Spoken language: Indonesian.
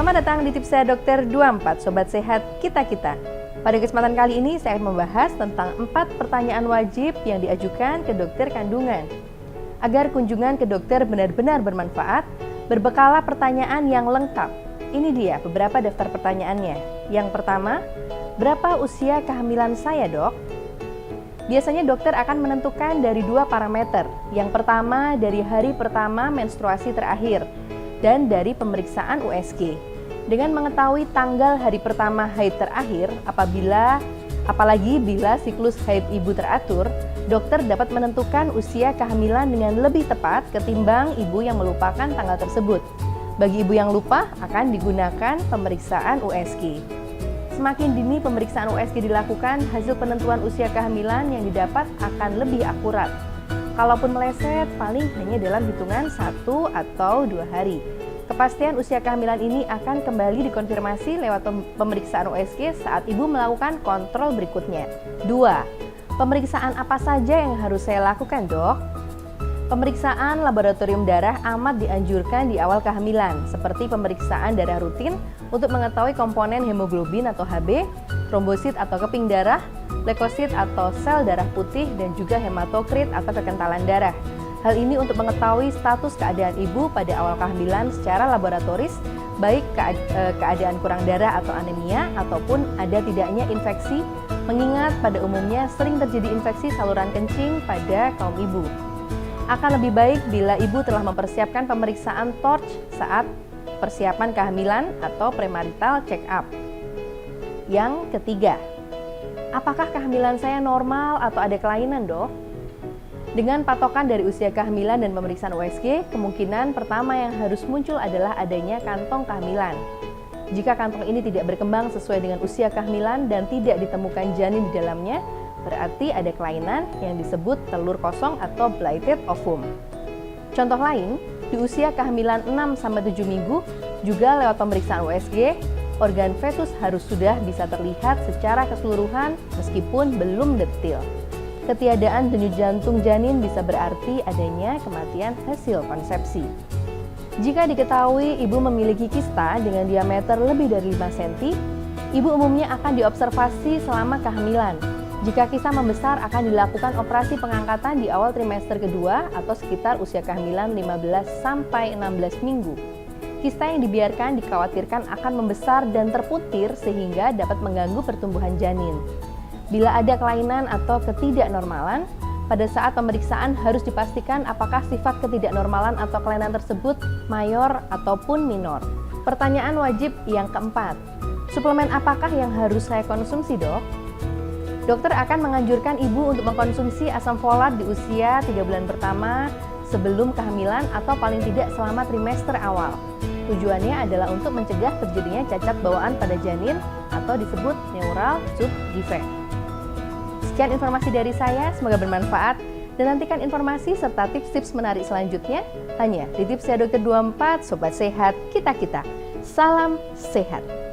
Selamat datang di Tips Saya Dokter 24, Sobat Sehat Kita-Kita. Pada kesempatan kali ini saya akan membahas tentang 4 pertanyaan wajib yang diajukan ke dokter kandungan. Agar kunjungan ke dokter benar-benar bermanfaat, berbekalah pertanyaan yang lengkap. Ini dia beberapa daftar pertanyaannya. Yang pertama, berapa usia kehamilan saya, Dok? Biasanya dokter akan menentukan dari 2 parameter. Yang pertama dari hari pertama menstruasi terakhir dan dari pemeriksaan USG. Dengan mengetahui tanggal hari pertama haid terakhir, apalagi bila siklus haid ibu teratur, dokter dapat menentukan usia kehamilan dengan lebih tepat ketimbang ibu yang melupakan tanggal tersebut. Bagi ibu yang lupa, akan digunakan pemeriksaan USG. Semakin dini pemeriksaan USG dilakukan, hasil penentuan usia kehamilan yang didapat akan lebih akurat. Kalaupun meleset, paling hanya dalam hitungan 1 atau 2 hari. Kepastian usia kehamilan ini akan kembali dikonfirmasi lewat pemeriksaan USG saat ibu melakukan kontrol berikutnya. 2. Pemeriksaan apa saja yang harus saya lakukan, Dok? Pemeriksaan laboratorium darah amat dianjurkan di awal kehamilan, seperti pemeriksaan darah rutin untuk mengetahui komponen hemoglobin atau Hb, trombosit atau keping darah, leukosit atau sel darah putih, dan juga hematokrit atau kekentalan darah. Hal ini untuk mengetahui status keadaan ibu pada awal kehamilan secara laboratoris, baik keadaan kurang darah atau anemia, ataupun ada tidaknya infeksi, mengingat pada umumnya sering terjadi infeksi saluran kencing pada kaum ibu. Akan lebih baik bila ibu telah mempersiapkan pemeriksaan TORCH saat persiapan kehamilan atau premarital check-up. Yang ketiga, apakah kehamilan saya normal atau ada kelainan, Dok? Dengan patokan dari usia kehamilan dan pemeriksaan USG, kemungkinan pertama yang harus muncul adalah adanya kantong kehamilan. Jika kantong ini tidak berkembang sesuai dengan usia kehamilan dan tidak ditemukan janin di dalamnya, berarti ada kelainan yang disebut telur kosong atau blighted ovum. Contoh lain, di usia kehamilan 6-7 minggu, juga lewat pemeriksaan USG, organ fetus harus sudah bisa terlihat secara keseluruhan meskipun belum detil. Ketiadaan denyut jantung janin bisa berarti adanya kematian hasil konsepsi. Jika diketahui ibu memiliki kista dengan diameter lebih dari 5 cm, ibu umumnya akan diobservasi selama kehamilan. Jika kista membesar, akan dilakukan operasi pengangkatan di awal trimester kedua atau sekitar usia kehamilan 15-16 minggu. Kista yang dibiarkan dikhawatirkan akan membesar dan terputir sehingga dapat mengganggu pertumbuhan janin. Bila ada kelainan atau ketidaknormalan, pada saat pemeriksaan harus dipastikan apakah sifat ketidaknormalan atau kelainan tersebut mayor ataupun minor. Pertanyaan wajib yang keempat, suplemen apakah yang harus saya konsumsi, Dok? Dokter akan menganjurkan ibu untuk mengkonsumsi asam folat di usia 3 bulan pertama sebelum kehamilan atau paling tidak selama trimester awal. Tujuannya adalah untuk mencegah terjadinya cacat bawaan pada janin atau disebut neural tube defect. Sekian informasi dari saya, semoga bermanfaat, dan nantikan informasi serta tips-tips menarik selanjutnya hanya di Tips Saya Dokter 24, Sobat Sehat Kita-Kita. Salam sehat!